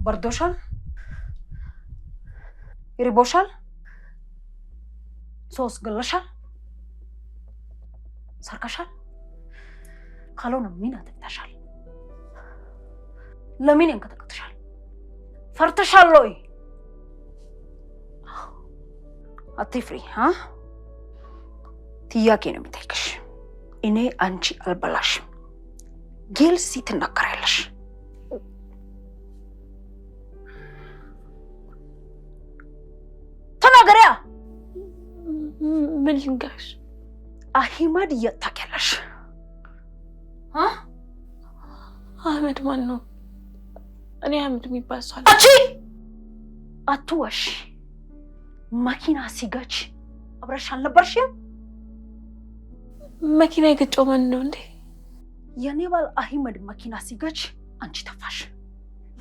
በርዶሻል? ይርቦሻል? ሶስ ገለሻል? ሰርቀሻል? ካልሆነ ምን አጥፍተሻል? ለምን እንከተከተሻል? ፈርተሻል ወይ? አትፍሪ ጥያቄ ነው የምጠይቅሽ። እኔ አንቺ አልበላሽም። ግልጽ ትናገሪያለሽ። ተናገሪያ። ምን ልንገርሽ? አህመድ የት ታውቂያለሽ? አህመድ ማን ነው? እኔ አህመድ የሚባል ሰው አንቺ አትዋሽ። መኪና ሲጋጭ አብረሽ አልነበርሽም? መኪና የገጨው ማን ነው እንዴ? የኔ ባል አህመድ መኪና ሲጋጭ አንቺ ተፋሽ።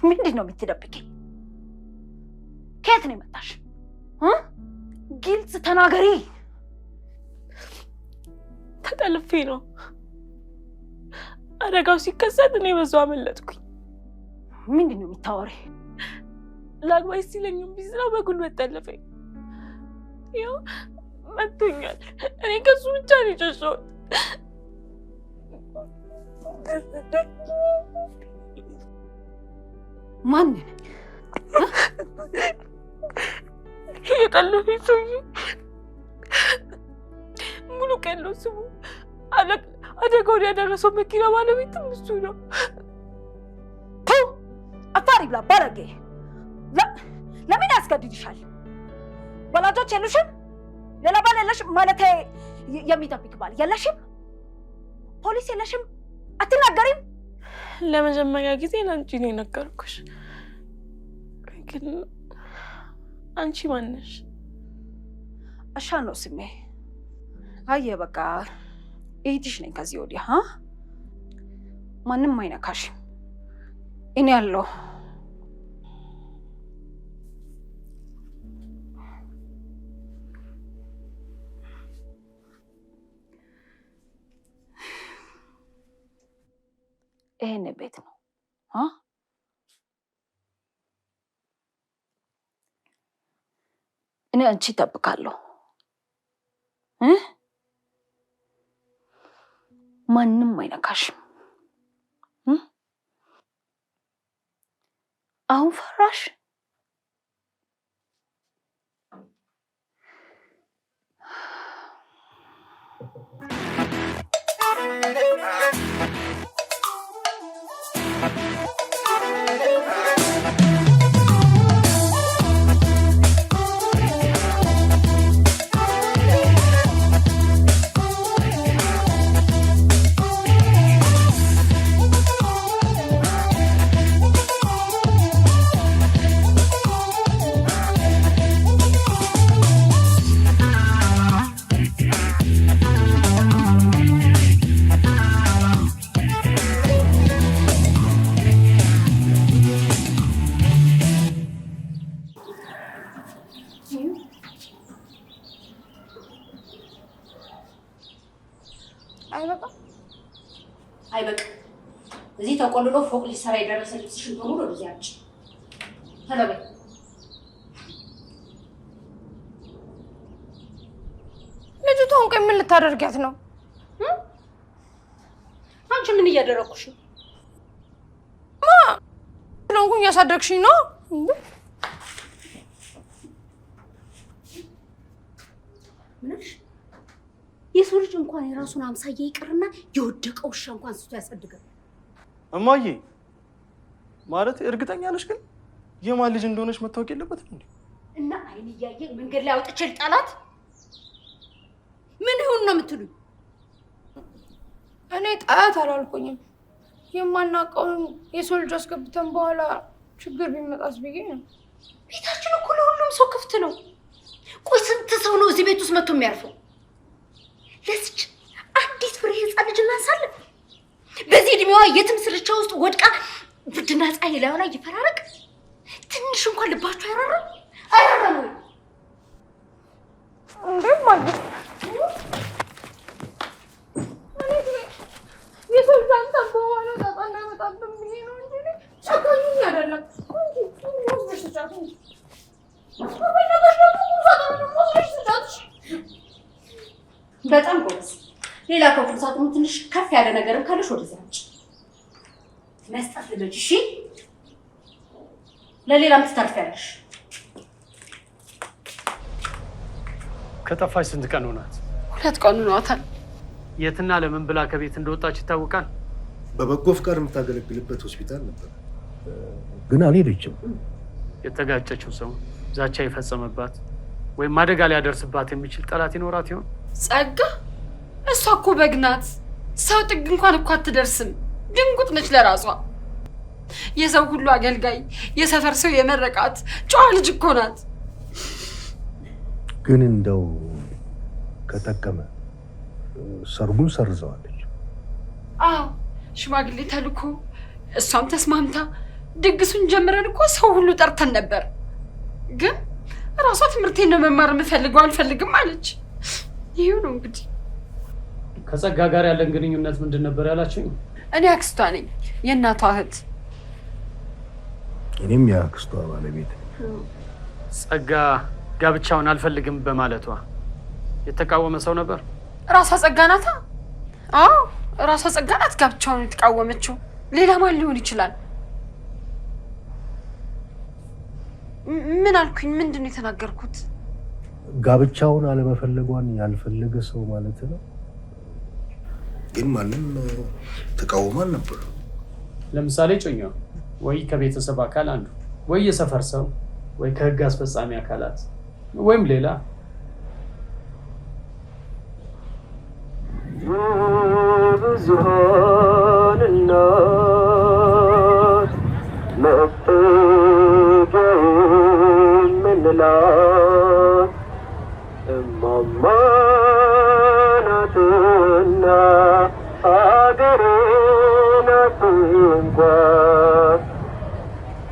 ምንድን ነው የምትደብቂ? ከየት ነው የመጣሽ? ግልጽ ተናገሪ። ተጠልፌ ነው። አደጋው ሲከሰት እኔ በዛው አመለጥኩኝ። ምንድን ነው የምታወሪ? ላግባሽ ሲለኝ ቢዝና በጉልበት ጠለፈኝ። ያው መቶኛል። እኔ ከሱ ብቻ ነው የሸሸሁት። ማንን? የጠለፈኝ ሰውዬ ሙሉ ቀን ነው ስሙ። አደጋውን ያደረሰው መኪና ባለቤትም እሱ ነው። አፋሪ ብላ ባለጌ! ለምን ያስገድድሻል? ወላጆች የሉሽም? ሌላ ባል የለሽም? ማለቴ የሚጠብቅ ባል የለሽም? ፖሊስ የለሽም? አትናገሪም? ለመጀመሪያ ጊዜ ለአንቺ ነው የነገርኩሽ። ግን አንቺ ማን ነሽ? አሻ ነው ስሜ። አየ በቃ እህትሽ ነኝ ከዚህ ወዲያ። ማንም አይነካሽም። እኔ ያለው ይሄን ቤት ነው። እኔ አንቺ እጠብቃለሁ። ማንም አይነካሽም። አሁን ፈራሽ? አይበቃ እዚህ ተቆልሎ ፎቅ ሊሰራ የደረሰ ልብስሽን በሙሉ ወደዚህ አምጪ። ተለበይ። ልጅቷን ቆይ ምን ልታደርጊያት ነው? አንቺ ምን እያደረኩሽ ነው? ስለሆንኩኝ ያሳደግሽኝ ነው። ምንሽ የሰው ልጅ እንኳን የራሱን አምሳያ ይቅርና የወደቀው ውሻ እንኳን ስቶ ያሳድጋል። እማዬ ማለት እርግጠኛ ነሽ ግን የማን ልጅ እንደሆነች መታወቅ የለበትም እንዴ? እና አይን እያየ መንገድ ላይ አውጥቼ ልጣላት? ምን ይሁን ነው የምትሉኝ? እኔ ጣያት አላልኩኝም። የማናውቀውን የሰው ልጅ አስገብተን በኋላ ችግር ቢመጣስ ብዬ ነው። ቤታችን እኮ ለሁሉም ሰው ክፍት ነው። ቆይ ስንት ሰው ነው እዚህ ቤት ውስጥ መጥቶ የሚያርፈው? ለስች አንዲት ፍሬ ህፃን ልጅ እናንሳለን? በዚህ እድሜዋ የትም ስርቻ ውስጥ ወድቃ ብርድና ፀሐይ ላይዋ ላይ ይፈራረቅ? ትንሽ እንኳን ልባችሁ አይራራም? አይራራም ወይ? እንዴ ማለት የሰው ልጅ አንተ በኋላ ጣጣ እንዳይመጣብን ብዬ ነው እንጂ ጨካኝ አይደለም። ሳጥኑ ትንሽ ከፍ ያለ ነገርም ካለሽ ወደዛ አምጪ። መስጠት ልጅ እሺ፣ ለሌላም ትተርፊያለሽ። ከጠፋች ስንት ቀን ሆናት? 2 ቀን ሆኗታል። የትና ለምን ብላ ከቤት እንደወጣች ይታወቃል? በበጎ ፍቃድ የምታገለግልበት ሆስፒታል ነበር፣ ግን አልሄደችም። የተጋጨችው ሰው ዛቻ የፈጸመባት ወይም አደጋ ሊያደርስባት የሚችል ጠላት ይኖራት ይሆን? ጸጋ፣ እሷ እኮ በግ ናት። ሰው ጥግ እንኳን እኮ አትደርስም። ድንጉጥ ነች ለራሷ። የሰው ሁሉ አገልጋይ፣ የሰፈር ሰው የመረቃት ጨዋ ልጅ እኮ ናት። ግን እንደው ከጠቀመ ሰርጉን ሰርዘዋለች። አዎ ሽማግሌ ተልኮ እሷም ተስማምታ ድግሱን ጀምረን እኮ ሰው ሁሉ ጠርተን ነበር። ግን ራሷ ትምህርቴን ነው መማር የምፈልገው አልፈልግም አለች። ይሄው ነው እንግዲህ። ከጸጋ ጋር ያለን ግንኙነት ምንድን ነበር ያላችኝ? እኔ አክስቷ ነኝ፣ የእናቷ እህት። እኔም የአክስቷ ባለቤት። ጸጋ ጋብቻውን አልፈልግም በማለቷ የተቃወመ ሰው ነበር? ራሷ ጸጋ ናታ። አዎ ራሷ ጸጋ ናት ጋብቻውን የተቃወመችው። ሌላ ማን ሊሆን ይችላል? ምን አልኩኝ? ምንድን ነው የተናገርኩት? ጋብቻውን አለመፈለጓን ያልፈለገ ሰው ማለት ነው። ግን ማንም ተቃውሞ አልነበር። ለምሳሌ ጮኛው ወይ ከቤተሰብ አካል አንዱ ወይ የሰፈር ሰው ወይ ከህግ አስፈጻሚ አካላት ወይም ሌላ።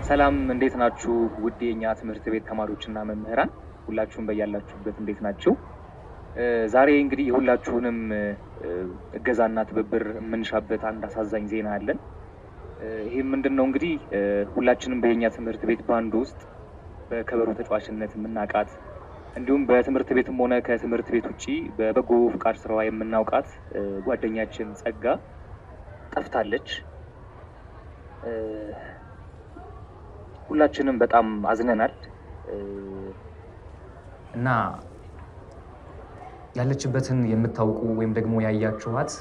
ሰላም እንዴት ናችሁ? ውድ የኛ ትምህርት ቤት ተማሪዎችና መምህራን ሁላችሁም በያላችሁበት እንዴት ናችሁ? ዛሬ እንግዲህ የሁላችሁንም እገዛና ትብብር የምንሻበት አንድ አሳዛኝ ዜና አለን። ይሄ ምንድነው እንግዲህ ሁላችንም በየኛ ትምህርት ቤት ባንድ ውስጥ በከበሮ ተጫዋችነት የምናውቃት እንዲሁም በትምህርት ቤትም ሆነ ከትምህርት ቤት ውጪ በበጎ ፍቃድ ስራዋ የምናውቃት ጓደኛችን ጸጋ ጠፍታለች። ሁላችንም በጣም አዝነናል እና ያለችበትን የምታውቁ ወይም ደግሞ ያያችኋት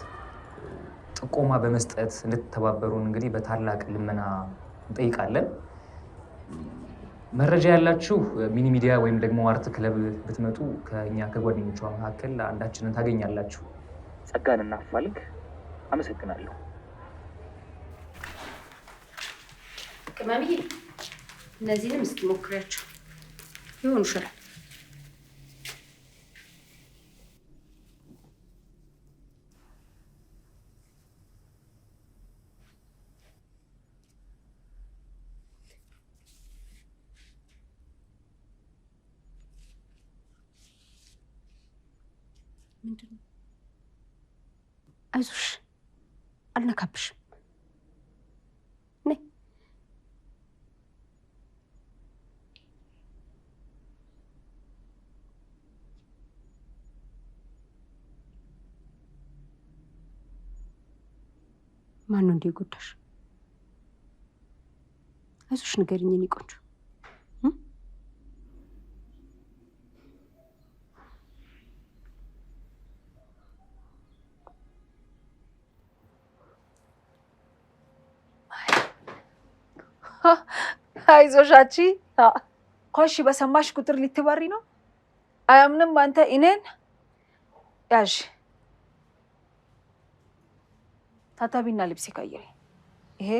ጥቆማ በመስጠት እንድትተባበሩን እንግዲህ በታላቅ ልመና እንጠይቃለን። መረጃ ያላችሁ ሚኒ ሚዲያ ወይም ደግሞ አርት ክለብ ብትመጡ ከኛ ከጓደኞቿ መካከል አንዳችንን ታገኛላችሁ። ጸጋን እናፋልግ። አመሰግናለሁ። ቅመምዬ እነዚህንም እስኪ ሞክሪያቸው ይሆን ይችላል። ምንድን ነው? አይዞሽ አልነካብሽም። ነይ ማነው እንደ ጎዳሽ? አይዞሽ ንገሪኝ የኔ ቆንጆ። አይዞሽ አንቺ ኮሽ በሰማሽ ቁጥር ልትበሪ ነው። አያምንም አንተ እኔን ያዥ ታታቢና ልብስ ቀይሪ። ይሄ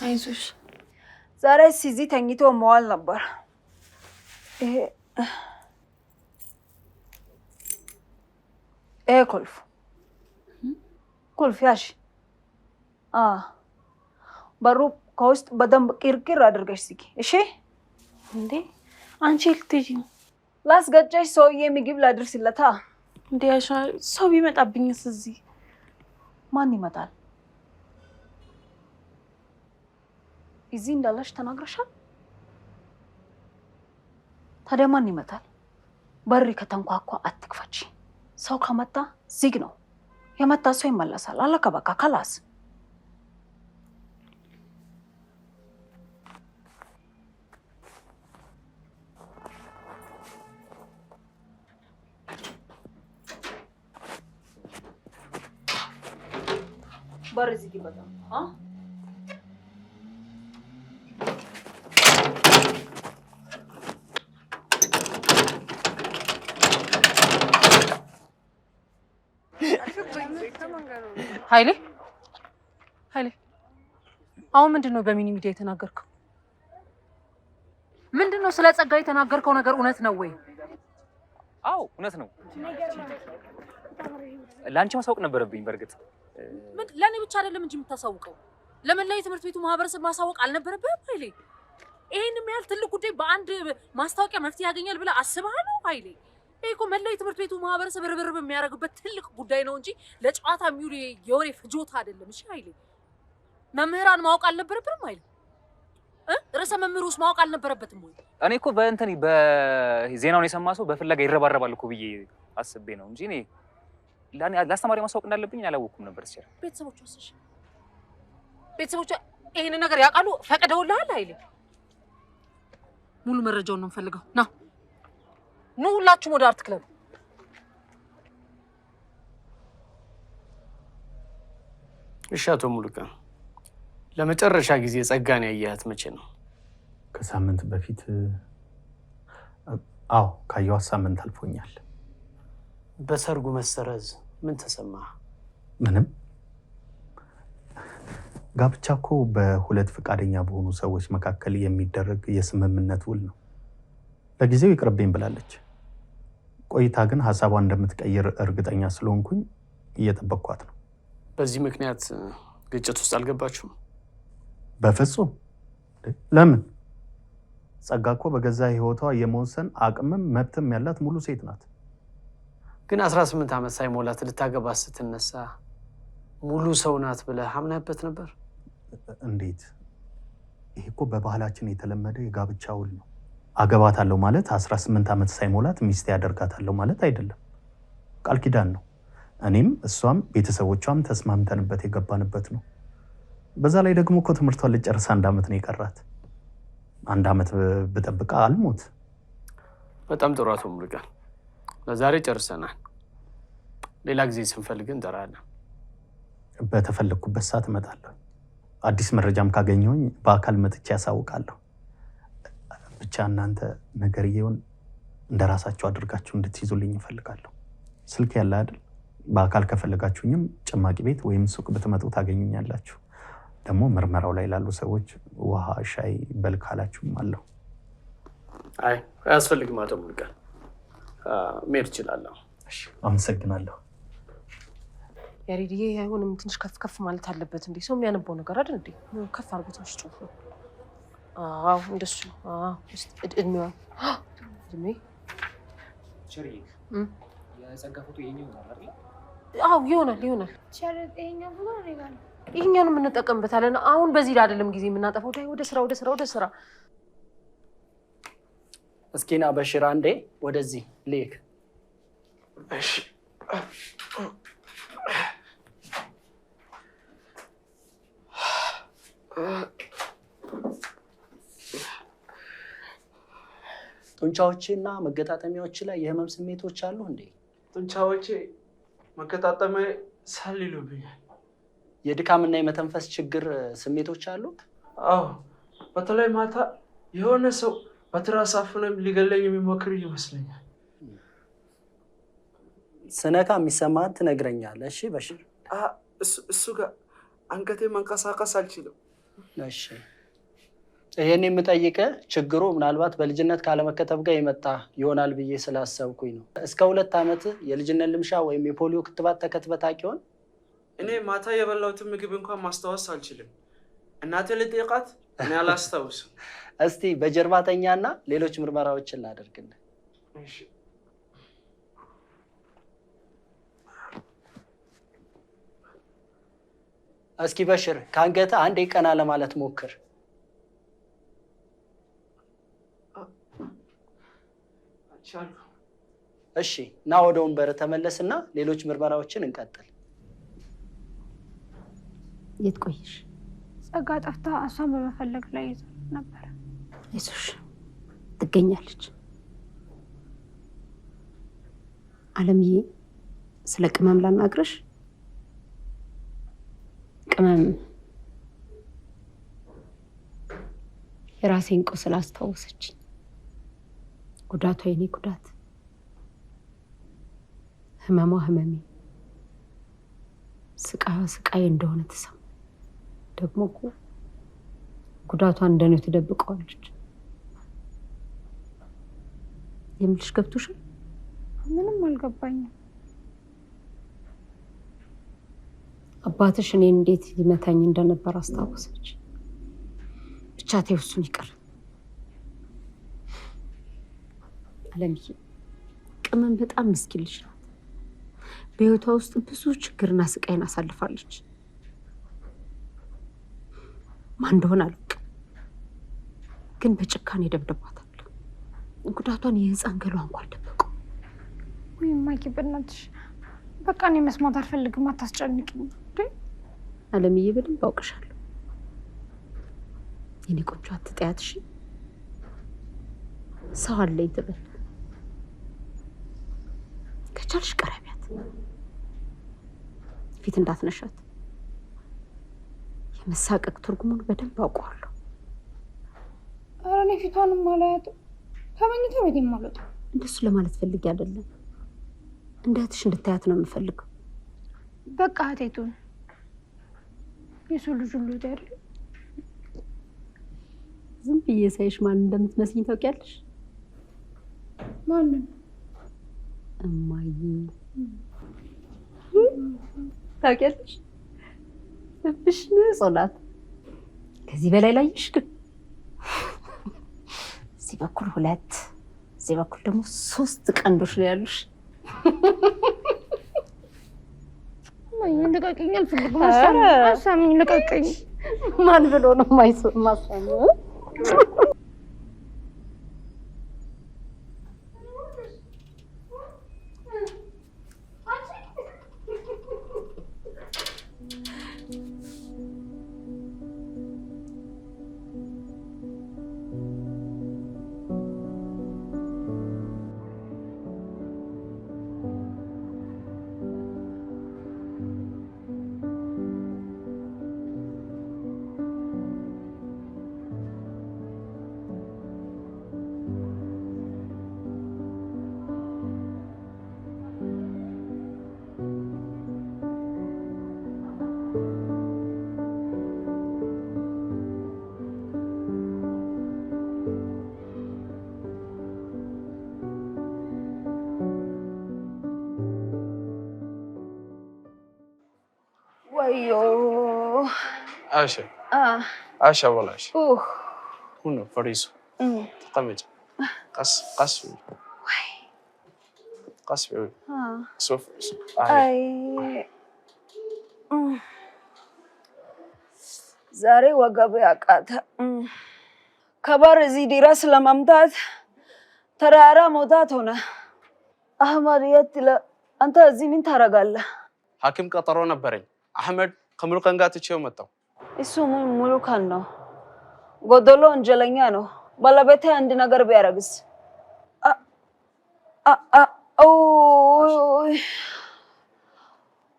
አይዞሽ ዛሬ እዚህ ተኝቶ መዋል ነበር። ይሄ ቁልፍ ያዥ። በሩ ከውስጥ በደንብ ቂርቂር አድርገሽ ዝጊ። እሺ? እንዴ አንቺ ልትሄጂ ነው? ላስገጨሽ ሰውዬ ምግብ ላድርስለታ። እንዴ ሰው ቢመጣብኝስ? እዚህ ማን ይመጣል? እዚህ እንዳለሽ ተናግረሻል? ታዲያ ማን ይመታል? በሪ ከተንኳኳ አትክፈቺ። ሰው ከመጣ ዝግ ነው። የመጣ ሰው ይመለሳል። አለቀ በቃ ከላስ። በር ዝግ በጣም ኃይሌ አሁን ምንድነው በሚኒ ሚዲያ የተናገርከው? ምንድነው ስለ ጸጋ የተናገርከው ነገር እውነት ነው ወይ? አዎ እውነት ነው። ለአንቺ ማሳወቅ ነበረብኝ። በእርግጥ ለኔ ብቻ አይደለም እንጂ የምታሳውቀው ለመላው የትምህርት ቤቱ ማህበረሰብ ማሳወቅ አልነበረብህም ኃይሌ? ይሄንም ያህል ትልቅ ጉዳይ በአንድ ማስታወቂያ መፍትሄ ያገኛል ብለህ አስበሃል ነው ኃይሌ? ይሄ እኮ መላው የትምህርት ቤቱ ማህበረሰብ ርብርብ የሚያደርግበት ትልቅ ጉዳይ ነው እንጂ ለጨዋታ የሚውል የወሬ ፍጆታ አይደለም። እሺ ኃይሌ፣ መምህራን ማወቅ አልነበረብንም ኃይሌ? ርዕሰ መምህሩስ ማወቅ አልነበረበትም ወይ? እኔ እኮ በዜናውን የሰማ ሰው በፍለጋ ይረባረባል እኮ ብዬ አስቤ ነው እንጂ እኔ ለአስተማሪ ማሳወቅ እንዳለብኝ አላወኩም ነበር። ሲል ቤተሰቦቿ ይሄንን ነገር ያውቃሉ? ፈቅደውልሃል ኃይሌ? ሙሉ መረጃውን ነው የምፈልገው። ኑ ሁላችሁም ወደ አርት ክለብ። እሺ አቶ ሙሉቀን፣ ለመጨረሻ ጊዜ ጸጋን ያያት መቼ ነው? ከሳምንት በፊት። አዎ ካየኋት ሳምንት አልፎኛል። በሰርጉ መሰረዝ ምን ተሰማ? ምንም። ጋብቻ እኮ በሁለት ፈቃደኛ በሆኑ ሰዎች መካከል የሚደረግ የስምምነት ውል ነው። ለጊዜው ይቅርብኝ ብላለች። ቆይታ ግን ሀሳቧን እንደምትቀይር እርግጠኛ ስለሆንኩኝ እየጠበቅኳት ነው። በዚህ ምክንያት ግጭት ውስጥ አልገባችሁም? በፍጹም። ለምን? ጸጋ እኮ በገዛ ህይወቷ የመወሰን አቅምም መብትም ያላት ሙሉ ሴት ናት። ግን 18 ዓመት ሳይሞላት ልታገባ ስትነሳ ሙሉ ሰው ናት ብለህ አምነህበት ነበር? እንዴት? ይሄ እኮ በባህላችን የተለመደ የጋብቻ ውል ነው። አገባታለሁ ማለት 18 ዓመት ሳይሞላት ሚስቴ ያደርጋታለሁ ማለት አይደለም። ቃል ኪዳን ነው። እኔም እሷም ቤተሰቦቿም ተስማምተንበት የገባንበት ነው። በዛ ላይ ደግሞ እኮ ትምህርቷን ልጨርስ 1 ዓመት ነው የቀራት። 1 ዓመት ብጠብቃ አልሞት። በጣም ጥሩ አቶ ሙሉቀን፣ ለዛሬ ጨርሰናል። ሌላ ጊዜ ስንፈልግ እንጠራለን። በተፈለግኩበት ሰዓት እመጣለሁ። አዲስ መረጃም ካገኘሁኝ በአካል መጥቼ ያሳውቃለሁ። ብቻ እናንተ ነገርየውን እንደራሳችሁ አድርጋችሁ እንድትይዙልኝ እፈልጋለሁ። ስልክ ያለ አይደል? በአካል ከፈለጋችሁኝም ጭማቂ ቤት ወይም ሱቅ ብትመጡ ታገኙኛላችሁ። ደግሞ ምርመራው ላይ ላሉ ሰዎች ውሃ፣ ሻይ በልካላችሁም አለሁ። አይ አያስፈልግም አቶ ሙሉቀን፣ መሄድ እችላለሁ። እሺ፣ አመሰግናለሁ። ያሬድዬ አይሆንም፣ ትንሽ ከፍ ማለት አለበት እንዴ? ሰው የሚያነበው ነገር አይደል እንዴ? ከፍ አድርጎት ነው ጽሁፉ። አዎ እንደሱ። አዎ እድሜዋ እድሜ ቸሪ የጸጋ ፎቶ የኛ ይሆናል አይደል? አዎ ይሆናል። ቸርጥ ይሄኛው ብሎ አሪጋል። ይሄኛውን የምንጠቀምበታለን። አሁን በዚህ ላይ አይደለም ጊዜ የምናጠፋው። ወደ ስራ። እስኪና በሽራ እንዴ ወደዚህ ልክ። እሺ ጡንቻዎችና መገጣጠሚያዎች ላይ የህመም ስሜቶች አሉ እንዴ? ጡንቻዎቼ መገጣጠሚያ ሳል ይሉብኛል። የድካምና የመተንፈስ ችግር ስሜቶች አሉት? አዎ፣ በተለይ ማታ የሆነ ሰው በትራስ አፍኖ ሊገለኝ የሚሞክር ይመስለኛል። ስነካ የሚሰማህን ትነግረኛለህ። እሺ በሽር። እሱ ጋር አንገቴ መንቀሳቀስ አልችልም። እሺ፣ ይሄን የምጠይቅህ ችግሩ ምናልባት በልጅነት ካለመከተብ ጋር የመጣ ይሆናል ብዬ ስላሰብኩኝ ነው። እስከ 2 ዓመት የልጅነት ልምሻ ወይም የፖሊዮ ክትባት ተከትበህ ታውቅ ይሆን? እኔ ማታ የበላሁትን ምግብ እንኳን ማስታወስ አልችልም። እናቴ ልጠይቃት፣ እኔ አላስታውስም። እስቲ በጀርባ ተኛና ሌሎች ምርመራዎችን ላደርግልህ። እሺ። እስኪ በሽር ከአንገትህ አንዴ ቀና ለማለት ሞክር። እሺ ና ወደ ወንበር ተመለስና ሌሎች ምርመራዎችን እንቀጥል። የት ቆየሽ? ጸጋ ጠፍታ እሷን በመፈለግ ላይ ነበር። አይዞሽ ትገኛለች። አለምዬ ስለ ቅመም ላናግርሽ። ቅመም የራሴን ቁስል አስታወሰች። ጉዳቷ የኔ ጉዳት፣ ህመሟ ህመሜ፣ ስቃዩ ስቃይ እንደሆነ ተሰማ። ደግሞ እኮ ጉዳቷን እንደኔው ትደብቀዋለች። የምልሽ ገብቶሻል? ምንም አልገባኝም። አባትሽ እኔን እንዴት ሊመታኝ እንደነበር አስታወሰች። ብቻ ተይው እሱን ይቅር። አለምዬ ቅመም በጣም ምስኪን ልጅ ናት። በህይወቷ ውስጥ ብዙ ችግርና ስቃይን አሳልፋለች። ማን እንደሆነ አላውቅም፣ ግን በጭካኔ ደብድቧታል። ጉዳቷን የህፃን ገሏ እንኳን ደበቀው። ወይ ማኪ በእናትሽ በቃ እኔ መስማት አልፈልግም፣ አታስጨንቅኝ። አለምዬ በደንብ አውቅሻለሁ። የኔ ቆንጆ አትጠያት እሺ። ሰው አለኝ ትበል። ከቻልሽ ቀረቢያት፣ ፊት እንዳትነሻት። የመሳቀቅ ትርጉሙን በደንብ አውቀዋለሁ። ኧረ እኔ ፊቷንም አላያትም፣ ከመኝታ ቤቴም አልወጣም። እንደሱ ለማለት ፈልጌ አይደለም፣ እንደ እህትሽ እንድታያት ነው የምፈልገው። በቃ እህቴቱን የሰው ልጅ ሁሉ አይደል? ዝም ብዬ ሳይሽ ማን እንደምትመስኝ ታውቂያለሽ? ማንን? እማዬ ታውቂያለሽ? ልብሽ ንጹህ ናት። ከዚህ በላይ ላይሽ ግን እዚህ በኩል 2 እዚህ በኩል ደግሞ 3 ቀንዶች ነው ያሉሽ። ማን ልቀቀኝ፣ አልፈልግም። አሳምኝ፣ ልቀቀኝ። ማን ብሎ ነው ማሳመው? ወዮ عاشا عاشا والله عاشا هنا فريسو تقمج قص قص سوف አይ ዛሬ ወገቤ አቃተ። ከበር እዚህ ድረስ ለመምታት ተራራ መውጣት ሆነ። አህመድ የት አንተ እዚህ ምን ታረጋለህ? ሐኪም ቀጠሮ ነበረኝ። አህመድ ከሙሉቀን ጋር ትቼው መጣሁ። እሱ ሙሉቀን ነው፣ ጎደሎ ወንጀለኛ ነው። ባለቤቴ አንድ ነገር ቢያረግስ?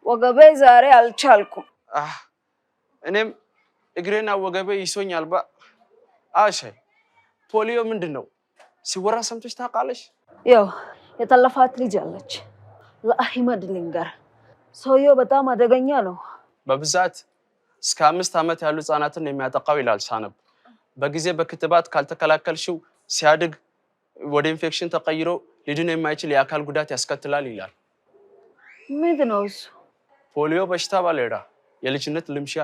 ወገቤ ዛሬ አልቻልኩም። እኔም እግሬና ወገቤ ይሶኛል። አሸ ፖሊዮ ምንድን ነው ሲወራ ሰምተሽ ታውቃለሽ? ያው የጠለፋት ልጅ አለች። ለአህመድ ልንገር፣ ሰውየው በጣም አደገኛ ነው። በብዛት እስከ 5 ዓመት ያሉ ህፃናትን የሚያጠቃው ይላል ሳነብ። በጊዜ በክትባት ካልተከላከልሽው ሲያድግ ወደ ኢንፌክሽን ተቀይሮ ሊድን የማይችል የአካል ጉዳት ያስከትላል ይላል። ምንድን ነው እሱ? ፖሊዮ በሽታ ባለዳ የልጅነት ልምሻ።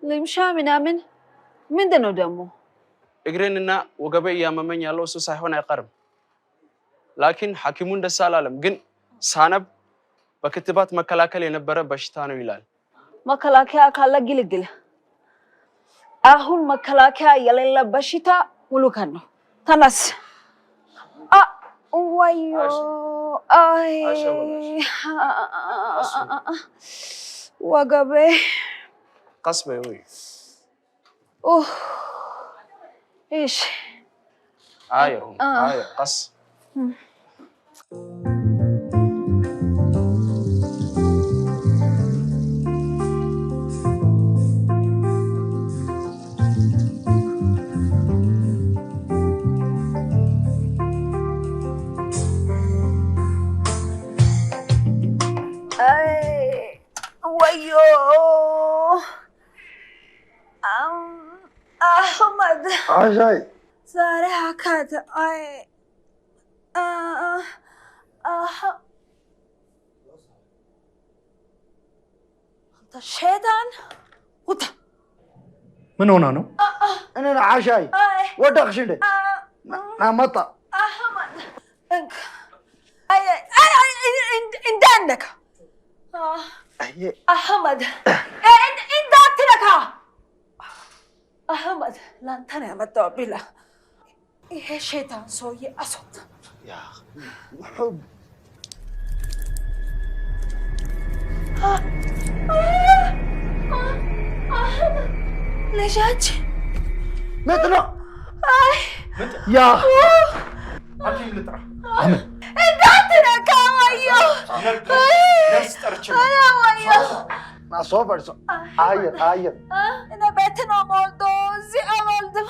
ልምሻ ምናምን ምንድን ነው ደግሞ? እግሬንና ወገቤ እያመመኝ ያለው እሱ ሳይሆን አይቀርም። ላኪን ሐኪሙን ደስ አላለም። ግን ሳነብ በክትባት መከላከል የነበረ በሽታ ነው ይላል። መከላከያ ካለ ግልግል። አሁን መከላከያ የሌለ በሽታ ሙሉቀን ነው። ተነስ ወዮ አይ ወገቤ ቀስ በይ ወይ እሺ አዮ ቀስ ወዮ አህመድ አሻይ ዛሬ አካተ አይ አንተ ሸይጣን ውጣ ምን ሆና ነው እኔ አሻይ ወደቅሽ እንዴ ናመጣ አህመድ አይ እንዳነካ አህመድ እንዳትነካ አህመድ ላንተ ነው ያመጣው ቢላ ይሄ ሸይጣን ሰውዬ አስወጣ ልጃች ምጥ ነው ያ አኪም ልጥራ አመን እንዳትነካ ወዮ ነፍስ ጠርቼ ናሶበርሶ አየር እኔ ቤት ነው የምወልዶ እዚህ አልወልድም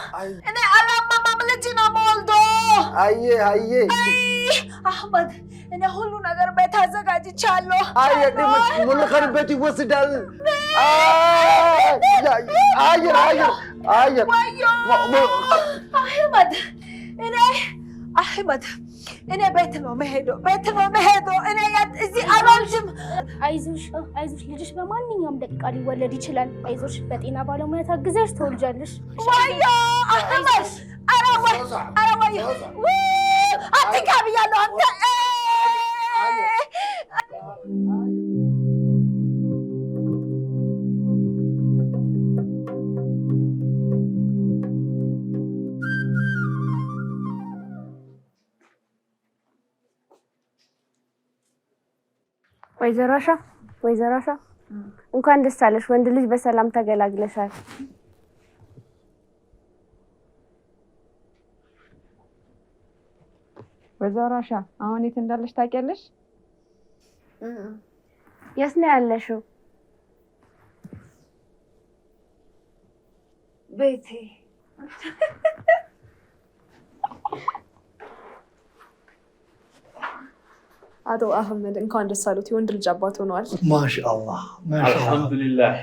እኔ አላማማም ልጅ ነው የምወልዶ አየ አህመድ እኔ ሁሉ ነገር ቤት አዘጋጅቻለሁ ሙሉቀን ቤት ይወስዳል አየር ወዮ አህመድ እኔ ቤት ነው መሄደው እኔ እዚህ አልወልድም አይዞሽ ልጅሽ በማንኛውም ደቂቃ ሊወለድ ይችላል አይዞሽ በጤና ባለሙያ ታግዘሽ ትወልጃለሽ ወዮ አህመድ ኧረ ወዮ አትጋቢ ያለው አንተ ወይዘሮ አሻ እንኳን ደስ አለሽ ወንድ ልጅ በሰላም ተገላግለሻል ወይዘሮ አሻ አሁን የት እንዳለሽ ታውቂያለሽ የት ነው ያለሽው ቤቴ አቶ አህመድ እንኳን ደስ አሉት የወንድ ልጅ አባት ሆነዋል ማሻአላህ አልሐምዱሊላህ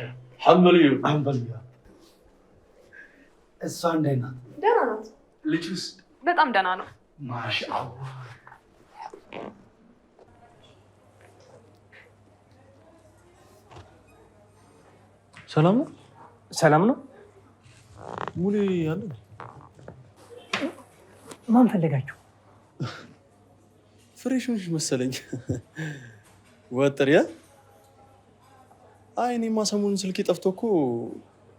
አልሐምዱሊላህ እሷ እንዴት ናት ደህና ናት ልጅስ በጣም ደህና ነው ማሻአላህ ሰላም ነው ሙሌ ያለ ማን ፈለጋችሁ ፍሬሾች መሰለኝ ወጥሪያ እኔማ ሰሞኑን ስልኬ ጠፍቶ እኮ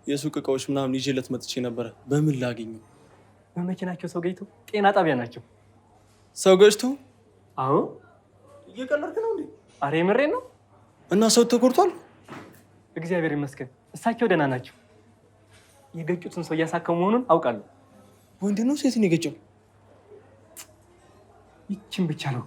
የሱቅ እቃዎች ምናምን ይዤለት መጥቼ ነበረ በምን ላገኘው በመኪናቸው ሰው ገጭቶ ጤና ጣቢያ ናቸው ሰው ገጭቶ አዎ እየቀለድክ ነው እንዴ አሬ ምሬ ነው እና ሰው ተቆርጧል እግዚአብሔር ይመስገን እሳቸው ደህና ናቸው የገጩትን ሰው እያሳከሙ መሆኑን አውቃለሁ ወንድ ነው ሴት ነው የገጨው ይችን ብቻ ነው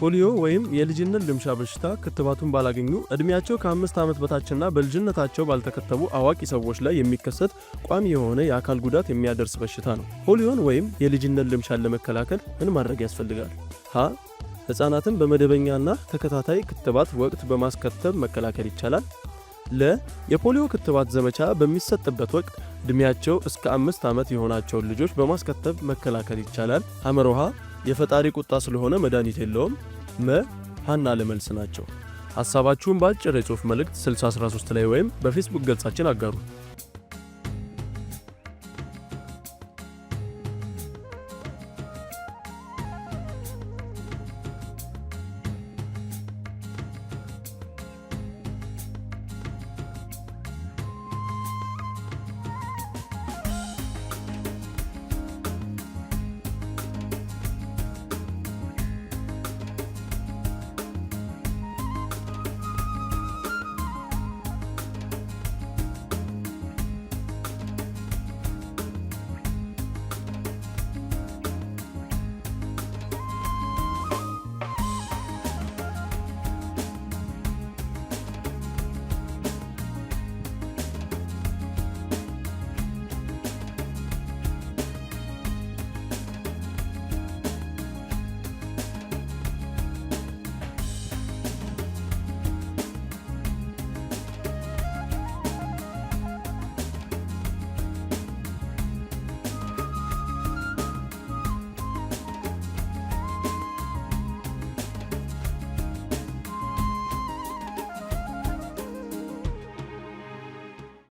ፖሊዮ ወይም የልጅነት ልምሻ በሽታ ክትባቱን ባላገኙ እድሜያቸው ከ5 ዓመት በታችና በልጅነታቸው ባልተከተቡ አዋቂ ሰዎች ላይ የሚከሰት ቋሚ የሆነ የአካል ጉዳት የሚያደርስ በሽታ ነው። ፖሊዮን ወይም የልጅነት ልምሻን ለመከላከል ምን ማድረግ ያስፈልጋል? ሀ ህፃናትን በመደበኛና ተከታታይ ክትባት ወቅት በማስከተብ መከላከል ይቻላል። ለ የፖሊዮ ክትባት ዘመቻ በሚሰጥበት ወቅት እድሜያቸው እስከ 5 ዓመት የሆናቸውን ልጆች በማስከተብ መከላከል ይቻላል። ሐመሮሃ የፈጣሪ ቁጣ ስለሆነ መድኃኒት የለውም። መ ሀና ለመልስ ናቸው። ሐሳባችሁን በአጭር የጽሑፍ መልእክት 6013 ላይ ወይም በፌስቡክ ገጻችን አጋሩ።